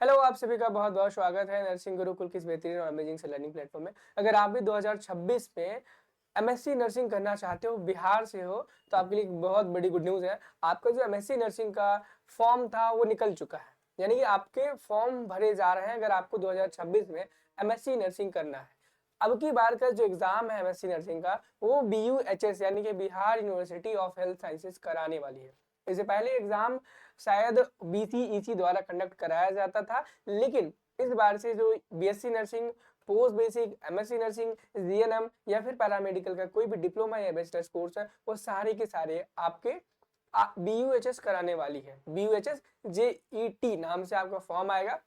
Hello, आप सभी का बहुत बहुत स्वागत है नर्सिंग गुरुकुल की इस बेहतरीन और अमेजिंग से लर्निंग प्लेटफॉर्म में। अगर आप भी 2026 में एमएससी नर्सिंग करना चाहते हो, बिहार से हो, तो आपके लिए एक बहुत बड़ी गुड न्यूज़ है। आपका जो एमएससी नर्सिंग का फॉर्म था वो निकल चुका है, यानी कि आपके फॉर्म भरे जा रहे हैं अगर आपको 2026 में एमएससी नर्सिंग करना है। अब की बार का जो एग्जाम है एमएससी नर्सिंग का, वो बीयूएचएस यानी कि Bihar university of health sciences कराने वाली है। इससे पहले एग्जाम शायद बीसीईसी द्वारा कंडक्ट कराया जाता था, लेकिन इस बार से जो BSc nursing, post basic, MSc nursing, GNM या फिर पैरामेडिकल का कोई भी डिप्लोमा या बैचलर्स कोर्स है, वो सारे के सारे आपके बीयूएचएस कराने वाली है। बीयूएचएस जेईटी नाम से आपका फॉर्म आएगा।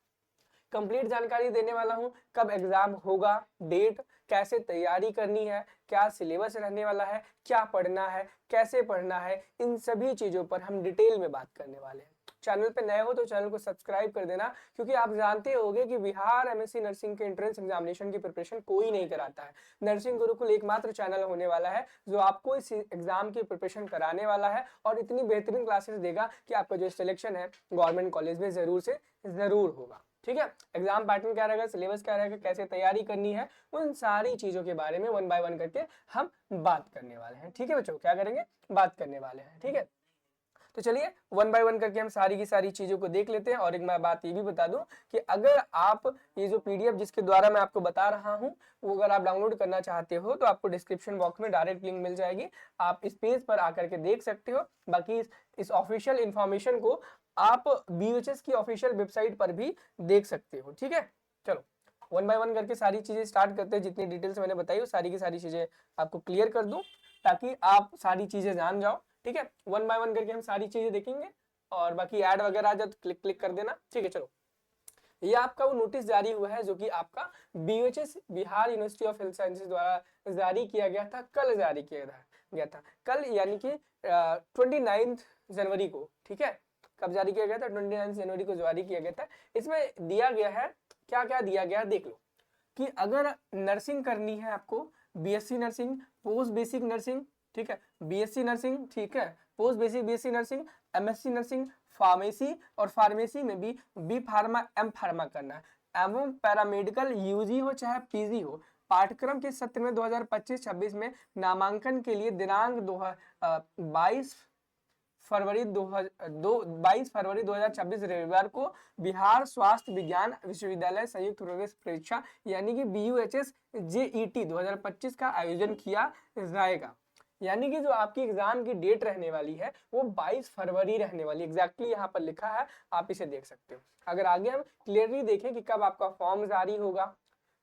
कंप्लीट जानकारी देने वाला हूं, कब एग्जाम होगा, डेट, कैसे तैयारी करनी है, क्या सिलेबस रहने वाला है, क्या पढ़ना है, कैसे पढ़ना है, इन सभी चीजों पर हम डिटेल में बात करने वाले हैं। चैनल पे नए हो तो चैनल को सब्सक्राइब कर देना, क्योंकि आप जानते होंगे कि बिहार एमएससी नर्सिंग के एंट्रेंस एग्जामिनेशन की प्रिपरेशन कोई नहीं कराता है। नर्सिंग गुरुकुल एकमात्र चैनल होने वाला है जो आपको इस एग्जाम की प्रिपरेशन कराने वाला है और इतनी बेहतरीन क्लासेस देगा कि आपका जो सिलेक्शन है गवर्नमेंट कॉलेज में जरूर से जरूर होगा। ठीक है, एग्जाम पैटर्न क्या रहेगा, सिलेबस क्या रहेगा, कैसे तैयारी करनी है, उन सारी चीजों के बारे में वन बाय वन करके हम बात करने वाले हैं। ठीक है बच्चों, क्या करेंगे, बात करने वाले हैं। ठीक है, तो चलिए वन बाय वन करके हम सारी की सारी चीजों को देख लेते हैं। और एक मैं बात ये भी बता दूं कि अगर आप ये जो पीडीएफ जिसके द्वारा मैं आपको बता रहा हूं, वो अगर आप डाउनलोड करना चाहते हो तो आपको डिस्क्रिप्शन बॉक्स में डायरेक्ट लिंक मिल जाएगी, आप इस पेज पर आकर के देख सकते हो। बाकी इस ऑफिशियल इंफॉर्मेशन को आप बीएचएस की ऑफिशियल वेबसाइट पर भी देख सकते हो। ठीक है, चलो वन बाय वन करके सारी चीजें स्टार्ट करते हैं। जितनी डिटेल्स मैंने बताई वो सारी की सारी चीजें आपको क्लियर कर दूं, ताकि आप सारी चीजें जान जाओ। ठीक है, वन बाय वन करके हम सारी चीजें देखेंगे और बाकी ऐड वगैरह आ जाए तो क्लिक क्लिक कर देना। ठीक है, चलो ये आपका वो नोटिस जारी हुआ है जो कि आपका BHS Bihar university of health sciences द्वारा जारी किया गया था, कल जारी किया गया था कल, यानी कि 29 जनवरी को। ठीक है, कब जारी किया गया था, 29 जनवरी को जारी किया गया था। इसमें दिया गया है, क्या क्या दिया गया है देख लो, कि अगर नर्सिंग करनी है आपको, BSc nursing, post basic nursing, ठीक है, बीएससी नर्सिंग, ठीक है, post basic BSc nursing, MSc nursing, pharmacy, और फार्मेसी में भी बी फार्मा एम फार्मा करना है, एवं पैरामेडिकल यूजी हो चाहे पीजी हो, पाठ्यक्रम के सत्र में 2025-26 में नामांकन के लिए दिनांक 22 फरवरी 2026 रविवार को बिहार स्वास्थ्य विज्ञान विश्वविद्यालय संयुक्त प्रवेश परीक्षा यानी कि बीयूएचएस जेईटी 2025 का आयोजन किया जाएगा। यानी कि जो आपकी एग्जाम की डेट रहने वाली है वो 22 फरवरी रहने वाली, एग्जैक्टली यहाँ पर लिखा है, आप इसे देख सकते हो। अगर आगे हम क्लियरली देखें कि कब आपका फॉर्म जारी होगा,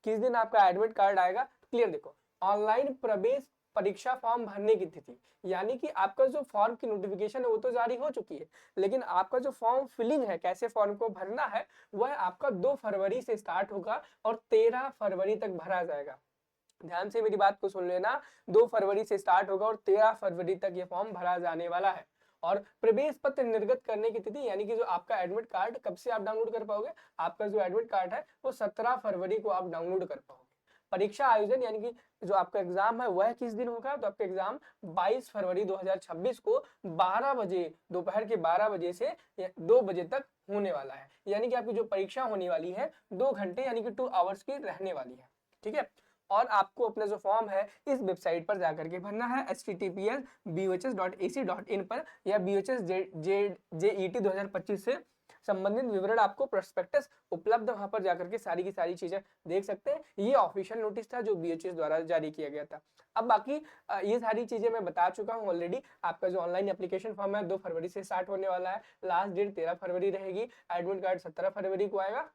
किस दिन आपका एडमिट कार्ड आएगा, क्लियर देखो, ऑनलाइन प्रवेश परीक्षा फॉर्म भरने की तिथि, यानी कि आपका जो फॉर्म की नोटिफिकेशन है वो तो जारी हो चुकी है, लेकिन आपका जो फॉर्म फिलिंग है, कैसे फॉर्म को भरना है, वह आपका 2 फरवरी से स्टार्ट होगा और 13 फरवरी तक भरा जाएगा। ध्यान से मेरी बात को सुन लेना, 2 फरवरी से स्टार्ट होगा और 13 फरवरी तक ये फॉर्म भरा जाने वाला है। और प्रवेश पत्र निर्गत करने की तिथि, यानी कि जो आपका एडमिट कार्ड कब से आप डाउनलोड कर पाओगे, आपका जो एडमिट कार्ड है वो 17 फरवरी को आप डाउनलोड कर पाओगे। परीक्षा आयोजन, यानी कि जो आपका एग्जाम है वह किस दिन होगा, तो आपका एग्जाम 22 फरवरी 2026 को 12 बजे, दोपहर के 12 बजे से 2 बजे तक होने वाला है। यानी कि आपकी जो परीक्षा होने वाली है 2 घंटे यानी कि 2 आवर्स की रहने वाली है। ठीक है, और आपको अपना जो फॉर्म है इस वेबसाइट पर जाकर के भरना है, https://buhs.ac.in पर, या BHS जेईटी 2025 से संबंधित विवरण आपको प्रोस्पेक्टस उपलब्ध, वहां पर जाकर के सारी की सारी चीजें देख सकते हैं। ये ऑफिशियल नोटिस था जो बीएचएस द्वारा जारी किया गया था। अब बाकी ये सारी चीजें मैं बता चुका हूं ऑलरेडी। आपका जो ऑनलाइन एप्लीकेशन फॉर्म है 2 फरवरी से स्टार्ट होने वाला है, लास्ट डेट 13 फरवरी रहेगी, एडमिट कार्ड 17 फरवरी को आएगा।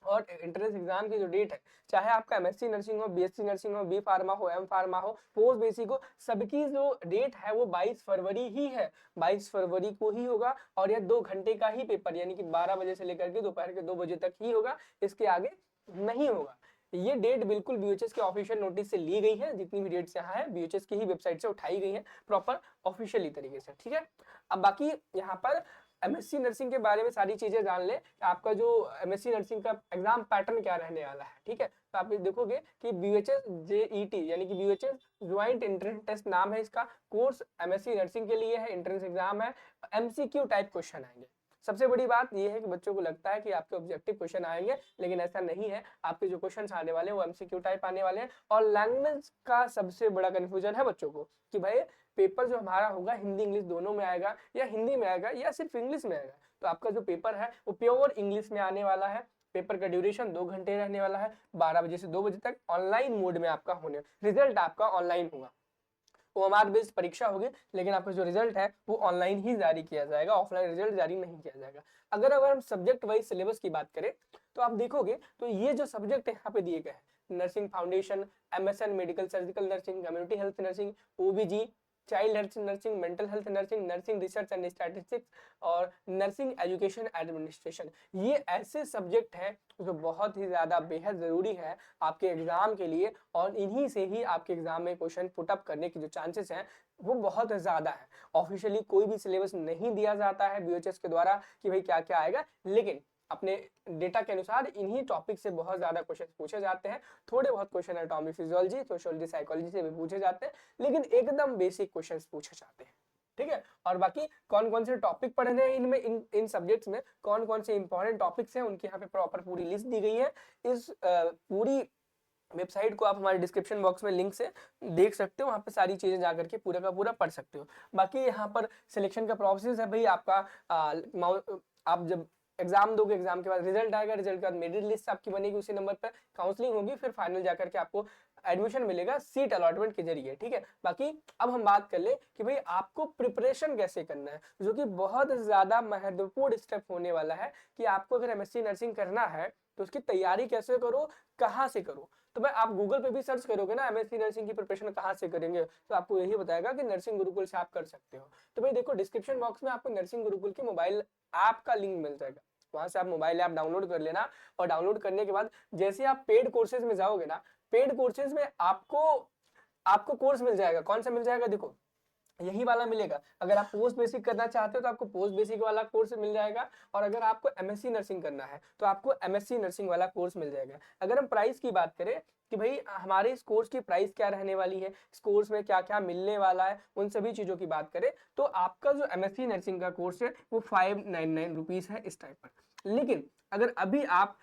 और एंट्रेंस एग्जाम की जो डेट है, चाहे आपका एमएससी नर्सिंग हो, बीएससी नर्सिंग हो, बी फार्मा हो, एम फार्मा हो, पोस्ट बेसिक हो, सबकी जो डेट है वो 22 फरवरी ही है, 22 फरवरी को ही होगा। और यह 2 घंटे का ही पेपर, यानी कि 12 बजे से लेकर के दोपहर के 2 बजे तक ही होगा, इसके आगे नहीं होगा। ये डेट बिल्कुल बीएचएस के ऑफिशियल नोटिस से ली गई है, जितनी भी डेट्स यहाँ है बीएचएस की ही वेबसाइट से उठाई गई है, प्रॉपर ऑफिशियली तरीके से। ठीक है, अब बाकी यहाँ पर एमएससी नर्सिंग के बारे में सारी चीजें जान ले, आपका जो एमएससी नर्सिंग का एग्जाम पैटर्न क्या रहने वाला है। ठीक है, तो आप देखोगे कि बीएचएस जेईटी यानी कि बीएचएस ज्वाइंट एंट्रेंस टेस्ट नाम है इसका, कोर्स एमएससी नर्सिंग के लिए है, एंट्रेंस एग्जाम है, एमसीक्यू टाइप क्वेश्चन आएंगे। सबसे बड़ी बात ये है कि बच्चों को लगता है कि आपके ऑब्जेक्टिव क्वेश्चन आएंगे, लेकिन ऐसा नहीं है। आपके जो क्वेश्चन आने वाले हैं वो एमसीक्यू टाइप आने वाले हैं। और लैंग्वेज का सबसे बड़ा कंफ्यूजन है बच्चों को कि भाई पेपर जो हमारा होगा हिंदी इंग्लिश दोनों में आएगा, या हिंदी में आएगा, या सिर्फ इंग्लिश में आएगा। तो आपका जो पेपर है वो प्योर इंग्लिश में आने वाला है। पेपर का ड्यूरेशन 2 घंटे रहने वाला है, 12 बजे से 2 बजे तक ऑनलाइन मोड में आपका होने, रिजल्ट आपका ऑनलाइन होगा। ओएमआर बेस्ड परीक्षा होगी, लेकिन आपका जो रिजल्ट है वो ऑनलाइन ही जारी किया जाएगा, ऑफलाइन रिजल्ट जारी नहीं किया जाएगा। अगर हम सब्जेक्ट वाइज सिलेबस की बात करें तो आप देखोगे तो ये जो सब्जेक्ट यहाँ पे दिए गए हैं, nursing foundation, MSN medical surgical nursing, community health nursing, ओबीजी, child health nursing, mental health nursing, nursing research and statistics और नर्सिंग एजुकेशन एडमिनिस्ट्रेशन, ये ऐसे सब्जेक्ट हैं जो बहुत ही ज्यादा बेहद जरूरी है आपके एग्जाम के लिए, और इन्हीं से ही आपके एग्जाम में क्वेश्चन पुट अप करने की जो चांसेस हैं वो बहुत ज्यादा है। ऑफिशियली कोई भी सिलेबस नहीं दिया जाता है बीओएचएस के द्वारा कि भाई क्या क्या आएगा, लेकिन अपने डेटा के अनुसार इन्हीं टॉपिक से बहुत ज्यादा क्वेश्चन पूछे जाते हैं। थोड़े बहुत question anatomy physiology sociology psychology से भी पूछे जाते हैं, लेकिन एकदम बेसिक क्वेश्चंस पूछे जाते हैं। ठीक है, और बाकी कौन कौन से टॉपिक पढ़ने हैं इनमें, इन सब्जेक्ट्स में कौन कौन से इंपॉर्टेंट टॉपिक्स हैं, उनकी यहाँ पे प्रॉपर पूरी लिस्ट दी गई है। इस पूरी वेबसाइट को आप हमारे डिस्क्रिप्शन बॉक्स में लिंक से देख सकते हो, वहाँ पे सारी चीजें जाकर के पूरा का पूरा पढ़ सकते हो। बाकी यहाँ पर सिलेक्शन का प्रोसेस है भाई आपका, आप जब एग्जाम दोगे, एग्जाम के बाद रिजल्ट आएगा, रिजल्ट के बाद मेरिट लिस्ट आपकी बनेगी, उसी नंबर पर काउंसलिंग होगी, फिर फाइनल जाकर के आपको एडमिशन मिलेगा सीट अलॉटमेंट के जरिए। ठीक है, बाकी अब हम बात कर ले कि भाई आपको प्रिपरेशन कैसे करना है, जो कि बहुत ज्यादा महत्वपूर्ण स्टेप होने वाला है कि आपको अगर एमएससी नर्सिंग करना है तो उसकी तैयारी कैसे करो, कहाँ से करो। तो भाई आप गूगल पे भी सर्च करोगे ना एमएससी नर्सिंग की प्रिपरेशन कहाँ से करेंगे, तो आपको यही बताएगा कि नर्सिंग गुरुकुल से आप कर सकते हो। तो भाई देखो डिस्क्रिप्शन बॉक्स में आपको नर्सिंग गुरुकुल की मोबाइल ऐप का लिंक मिल जाएगा, वहां से आप मोबाइल ऐप डाउनलोड कर लेना, और डाउनलोड करने के बाद जैसे आप पेड कोर्सेज में जाओगे ना, पेड कोर्सेज में आपको कोर्स मिल जाएगा। कौन सा मिल जाएगा, देखो यही वाला मिलेगा। अगर आप पोस्ट बेसिक करना चाहते हो तो आपको पोस्ट बेसिक वाला कोर्स मिल जाएगा, और अगर आपको एमएससी नर्सिंग करना है तो आपको एमएससी नर्सिंग वाला कोर्स मिल जाएगा। अगर हम प्राइस की बात करें कि भाई हमारे इस कोर्स की प्राइस क्या रहने वाली है, इस कोर्स में क्या क्या मिलने वाला है, उन सभी चीजों की बात करें तो आपका जो एमएससी नर्सिंग का कोर्स है वो 599 रुपीज है इस टाइप पर। लेकिन अगर अभी आप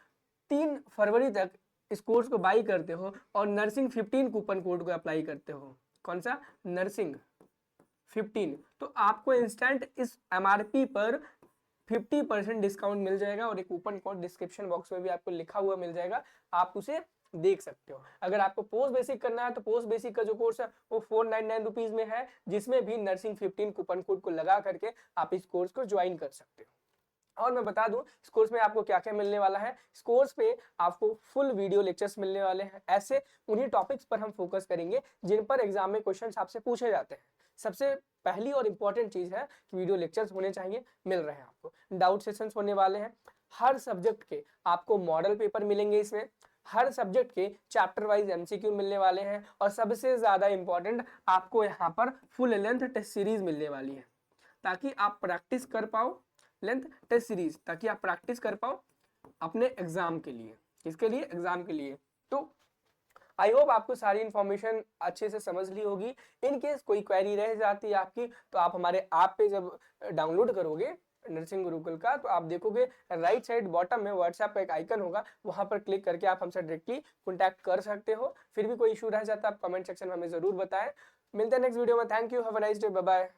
3 फरवरी तक इस कोर्स को बाई करते हो और नर्सिंग 15 कूपन कोड को अप्लाई करते हो, कौन सा, नर्सिंग 15, तो आपको इंस्टेंट इस एमआरपी पर 50% डिस्काउंट मिल जाएगा, और एक कूपन कोड डिस्क्रिप्शन बॉक्स में भी आपको लिखा हुआ मिल जाएगा, आप उसे देख सकते हो। अगर आपको पोस्ट बेसिक करना है तो पोस्ट बेसिक का जो कोर्स है वो 499 रुपीज में है, जिसमें भी नर्सिंग 15 कूपन कोड को लगा करके आप इस कोर्स को ज्वाइन कर सकते हो। और मैं बता दूं इस कोर्स में आपको क्या क्या मिलने वाला है। इस कोर्स पे आपको फुल वीडियो लेक्चर्स मिलने वाले हैं, ऐसे उन्हीं टॉपिक्स पर हम फोकस करेंगे जिन पर एग्जाम में क्वेश्चंस आपसे पूछे जाते हैं। सबसे पहली और इंपॉर्टेंट चीज है कि वीडियो लेक्चर्स होने चाहिए, मिल रहे हैं आपको। डाउट सेशंस होने वाले हैं, हर सब्जेक्ट के आपको मॉडल पेपर मिलेंगे इसमें, हर सब्जेक्ट के चैप्टर वाइज एमसीक्यू मिलने वाले हैं, और सबसे ज्यादा इंपॉर्टेंट आपको यहाँ पर फुल लेंथ टेस्ट सीरीज मिलने वाली है, ताकि आप प्रैक्टिस कर पाओ, लेंथ टेस्ट सीरीज, ताकि आप प्रैक्टिस कर पाओ अपने एग्जाम के लिए। किसके लिए, एग्जाम के लिए। तो आई होप आपको सारी इंफॉर्मेशन अच्छे से समझ ली होगी। इन केस कोई क्वेरी रह जाती है आपकी तो आप हमारे ऐप पे जब डाउनलोड करोगे नर्सिंग गुरुकुल का, तो आप देखोगे राइट साइड बॉटम में व्हाट्सएप का एक आइकन होगा, वहां पर क्लिक करके आप हमसे डायरेक्टली कॉन्टैक्ट कर सकते हो। फिर भी कोई इशू रह जाता है आप कमेंट सेक्शन में हमें जरूर बताएं। मिलते हैं नेक्स्ट वीडियो में। Thank you, have a nice day, bye bye.